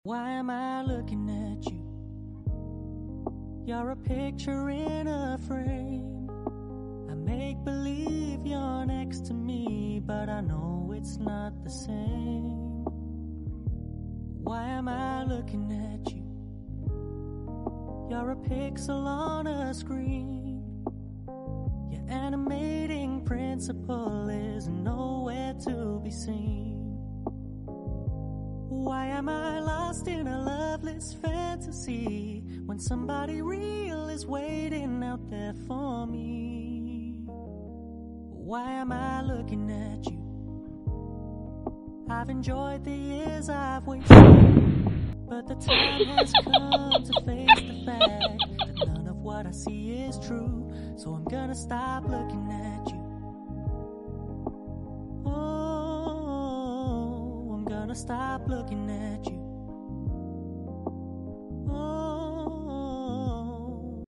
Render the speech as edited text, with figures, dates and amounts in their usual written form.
Why am I looking at you? You're a picture in a frame. I make believe you're next to me, but I know it's not the same. Why am I looking at you? You're a pixel on a screen. Your animating principle is nowhere to be seen. Why am I lost in a loveless fantasy when somebody real is waiting out there for me? Why am I looking at you? I've enjoyed the years I've wasted, but the time has come to face the fact that none of what I see is true. So I'm gonna stop looking at you. Oh, I'm gonna stop looking at you.